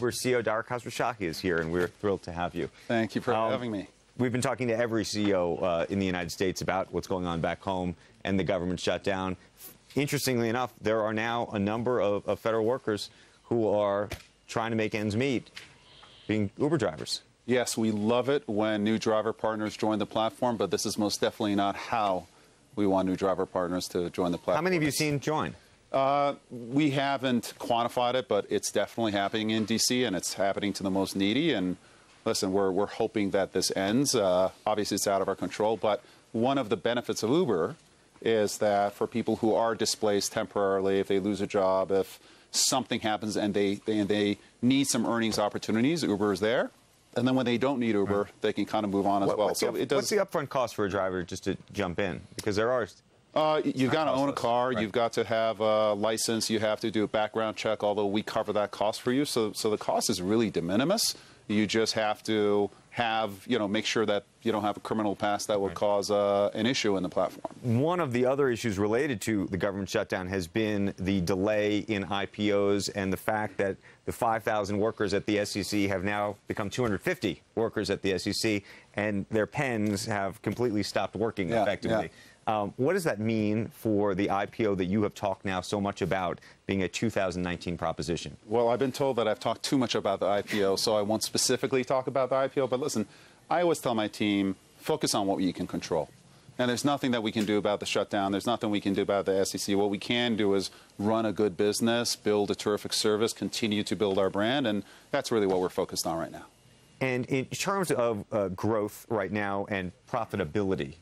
Uber CEO Dara Khowsroshahi is here, and we're thrilled to have you. Thank you for having me. We've been talking to every CEO in the United States about what's going on back home and the government shutdown. Interestingly enough, there are now a number of federal workers who are trying to make ends meet, being Uber drivers. Yes, we love it when new driver partners join the platform, but this is most definitely not how we want new driver partners to join the platform. How many have you seen join? We haven't quantified it, but it's definitely happening in D.C., and it's happening to the most needy. And listen, we're hoping that this ends. Obviously, it's out of our control, but one of the benefits of Uber is that for people who are displaced temporarily, if they lose a job, if something happens and they need some earnings opportunities, Uber is there. And then when they don't need Uber, they can kind of move on as well. What's the upfront cost for a driver just to jump in? Because there are... You've got to own a car. Right. You've got to have a license. You have to do a background check, although we cover that cost for you. So the cost is really de minimis. You just have to have, make sure that you don't have a criminal past that would cause an issue in the platform. One of the other issues related to the government shutdown has been the delay in IPOs and the fact that the 5,000 workers at the SEC have now become 250 workers at the SEC, and their pens have completely stopped working effectively. Yeah. What does that mean for the IPO that you have talked now so much about being a 2019 proposition? Well, I've been told that I've talked too much about the IPO, so I won't specifically talk about the IPO. But listen, I always tell my team, focus on what you can control. And there's nothing that we can do about the shutdown. There's nothing we can do about the SEC. What we can do is run a good business, build a terrific service, continue to build our brand, and that's really what we're focused on right now. And in terms of growth right now and profitability,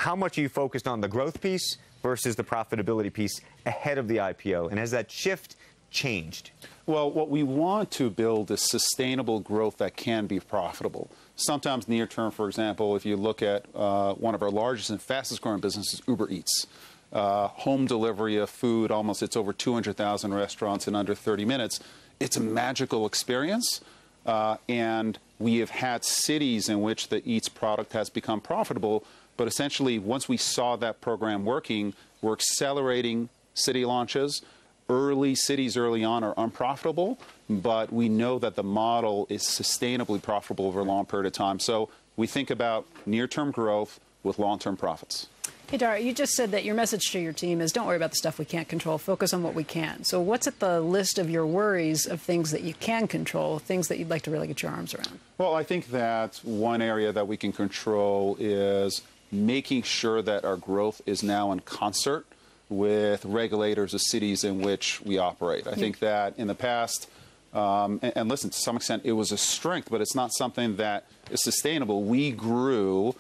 how much are you focused on the growth piece versus the profitability piece ahead of the IPO? And has that shift changed? Well, what we want to build is sustainable growth that can be profitable. Sometimes near term, for example, if you look at one of our largest and fastest growing businesses, Uber Eats. Home delivery of food, it's over 200,000 restaurants in under 30 minutes. It's a magical experience. And we have had cities in which the Eats product has become profitable. But essentially, once we saw that program working, we're accelerating city launches. Early cities early on are unprofitable, but we know that the model is sustainably profitable over a long period of time. So we think about near-term growth with long-term profits. Hey, Dara, you just said that your message to your team is don't worry about the stuff we can't control, focus on what we can. So what's at the list of your worries of things that you can control, things that you'd like to really get your arms around? Well, I think that one area that we can control is making sure that our growth is now in concert with regulators of cities in which we operate. I think that in the past, and listen, to some extent it was a strength, but it's not something that is sustainable. We grew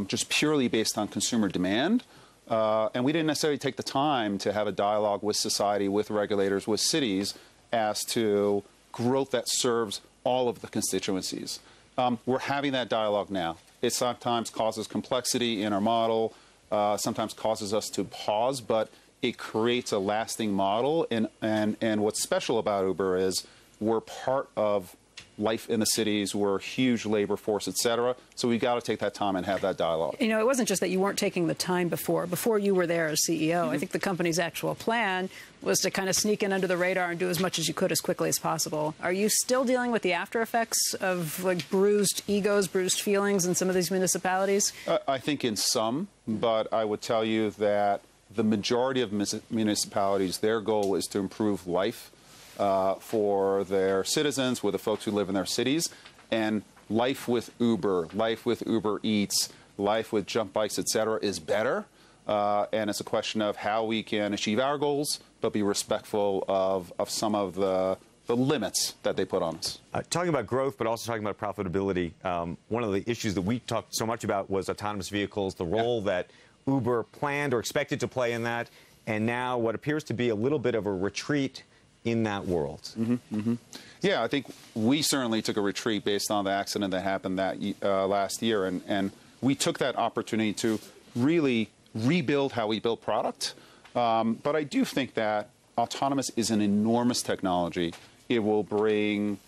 just purely based on consumer demand, and we didn't necessarily take the time to have a dialogue with society, with regulators, with cities as to growth that serves all of the constituencies. We're having that dialogue now. It sometimes causes complexity in our model, sometimes causes us to pause, but it creates a lasting model. And what's special about Uber is we're part of life in the cities. We're a huge labor force, et cetera. So we've got to take that time and have that dialogue. You know, it wasn't just that you weren't taking the time before you were there as CEO. I think the company's actual plan was to kind of sneak in under the radar and do as much as you could as quickly as possible. Are you still dealing with the after effects of like bruised egos, bruised feelings in some of these municipalities? I think in some, but I would tell you that the majority of municipalities, their goal is to improve life for their citizens, with the folks who live in their cities. And life with Uber, life with Uber Eats, life with jump bikes, et cetera, is better. And it's a question of how we can achieve our goals, but be respectful of some of the limits that they put on us. Talking about growth, but also talking about profitability, one of the issues that we talked so much about was autonomous vehicles, the role that Uber planned or expected to play in that, and now what appears to be a little bit of a retreat in that world. Yeah, I think we certainly took a retreat based on the accident that happened that last year, and we took that opportunity to really rebuild how we build product. But I do think that autonomous is an enormous technology. It will bring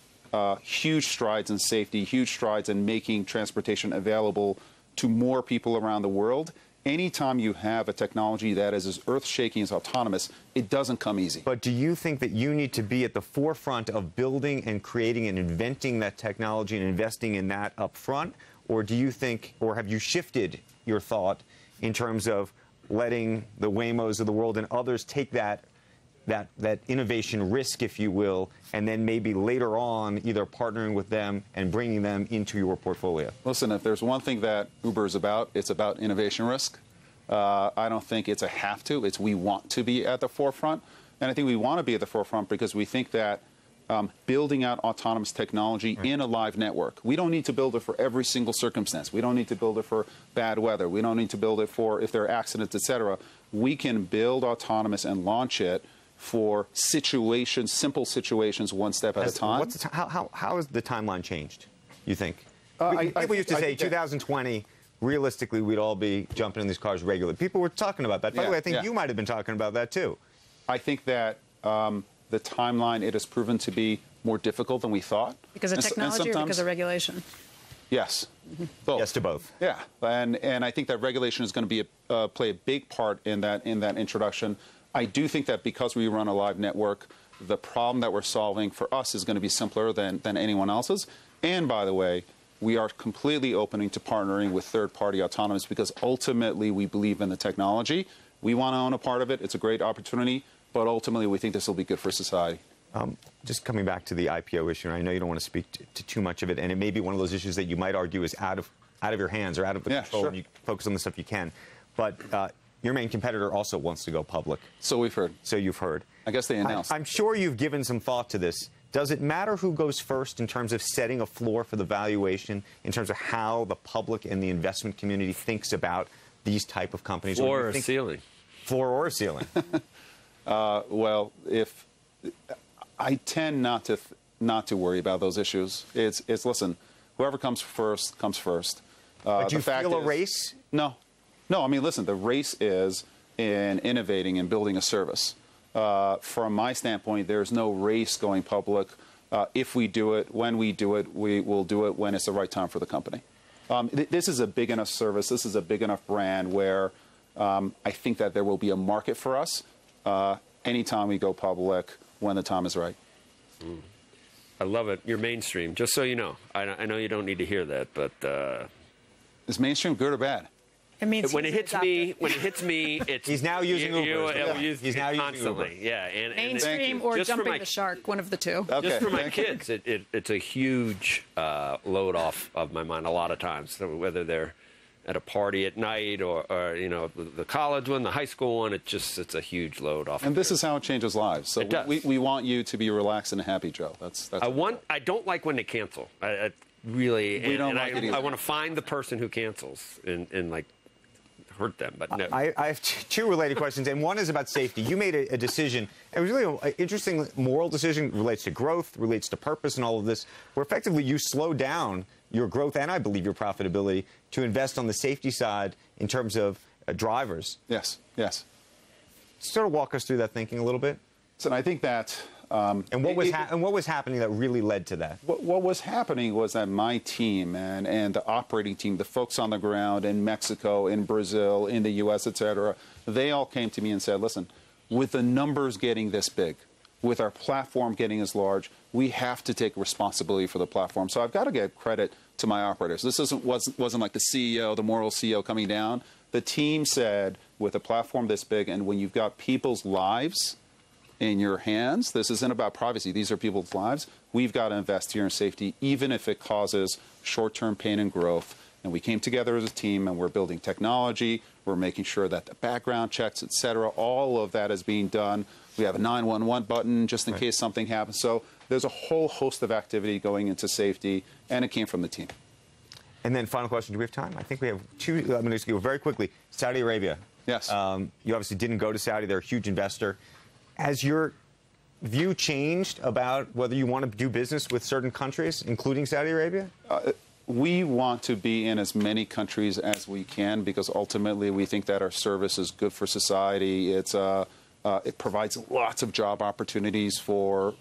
huge strides in safety, huge strides in making transportation available to more people around the world. anytime you have a technology that is as earth-shaking as autonomous, it doesn't come easy. But do you think that you need to be at the forefront of building and creating and inventing that technology and investing in that up front? Or do you think, or have you shifted your thought in terms of letting the Waymos of the world and others take that innovation risk, if you will, and then maybe later on either partnering with them and bringing them into your portfolio? Listen, if there's one thing that Uber is about, it's about innovation risk. I don't think it's a have to. It's we want to be at the forefront. And I think we want to be at the forefront because we think that building out autonomous technology in a live network, we don't need to build it for every single circumstance. We don't need to build it for bad weather. We don't need to build it for if there are accidents, et cetera. We can build autonomous and launch it for situations, simple situations, one step at a time. How has the timeline changed, you think? I People used to say 2020, realistically, we'd all be jumping in these cars regularly. People were talking about that. By the way, I think you might have been talking about that, too. I think that the timeline, it has proven to be more difficult than we thought. Because of technology or because of regulation? Yes. Both. Yes to both. Yeah. And I think that regulation is going to be play a big part in that introduction. I do think that because we run a live network, the problem that we're solving for us is going to be simpler than anyone else's. And by the way, we are completely opening to partnering with third-party autonomous because ultimately we believe in the technology. We want to own a part of it. It's a great opportunity, but ultimately we think this will be good for society. Just coming back to the IPO issue, and I know you don't want to speak to too much of it, and it may be one of those issues that you might argue is out of your hands or out of the control, sure. and you focus on the stuff you can. But your main competitor also wants to go public. So we've heard. So you've heard. I guess they announced. I'm sure you've given some thought to this. Does it matter who goes first in terms of setting a floor for the valuation, in terms of how the public and the investment community thinks about these type of companies? Floor or ceiling? Floor or ceiling? Well, if I tend not to worry about those issues. It's listen, whoever comes first comes first. But do you feel a race? No. I mean, listen, the race is in innovating and building a service. From my standpoint, there's no race going public. If we do it, when we do it, we will do it when it's the right time for the company. This is a big enough service. This is a big enough brand where I think that there will be a market for us anytime we go public when the time is right. I love it. You're mainstream, just so you know. I know you don't need to hear that, but... Is mainstream good or bad? It means when it hits me, it's... He's now using Uber. He's now constantly. Using Uber. Yeah. And mainstream or jumping the shark, one of the two. Okay, just for my kids, it's a huge load off of my mind a lot of times, so whether they're at a party at night or you know, the college one, the high school one, it's a huge load off. And this is how it changes lives. So it does. We want you to be relaxed and happy, Joe. That's I don't like when they cancel. I really, we don't like it either. I want to find the person who cancels and like hurt them, but no. I have two related questions, and one is about safety. You made a decision. It was really an interesting moral decision. It relates to growth, relates to purpose, and all of this, where effectively you slowed down your growth and I believe your profitability to invest on the safety side in terms of drivers. Yes. Sort of walk us through that thinking a little bit. So I think that... and what was happening that really led to that? What was happening was that my team and the operating team, the folks on the ground in Mexico, in Brazil, in the U.S., et cetera, they all came to me and said, listen, with the numbers getting this big, with our platform getting as large, we have to take responsibility for the platform. So I've got to give credit to my operators. This wasn't like the CEO, the moral CEO coming down. The team said, with a platform this big, and when you've got people's lives in your hands, this isn't about privacy. These are people's lives. We've got to invest here in safety, even if it causes short-term pain and growth. And we came together as a team, and we're building technology. We're making sure that the background checks, et cetera, all of that is being done. We have a 911 button just in case something happens. So there's a whole host of activity going into safety, and it came from the team. And then final question, do we have time? I think we have two. I'm going to just go very quickly. Saudi Arabia. Yes. You obviously didn't go to Saudi. They're a huge investor. Has your view changed about whether you want to do business with certain countries, including Saudi Arabia? We want to be in as many countries as we can because ultimately we think that our service is good for society. It provides lots of job opportunities for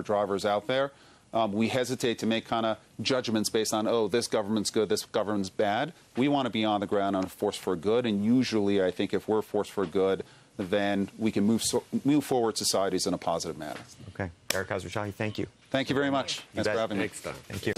drivers out there. We hesitate to make kind of judgments based on, oh, this government's good, this government's bad. We want to be on the ground on a force for good, and usually I think if we're force for good, then we can move forward societies in a positive manner. Okay. Dara Khowsroshahi, thank you. Thank you very much. Thanks for having me. Thanks, Don. Thank you.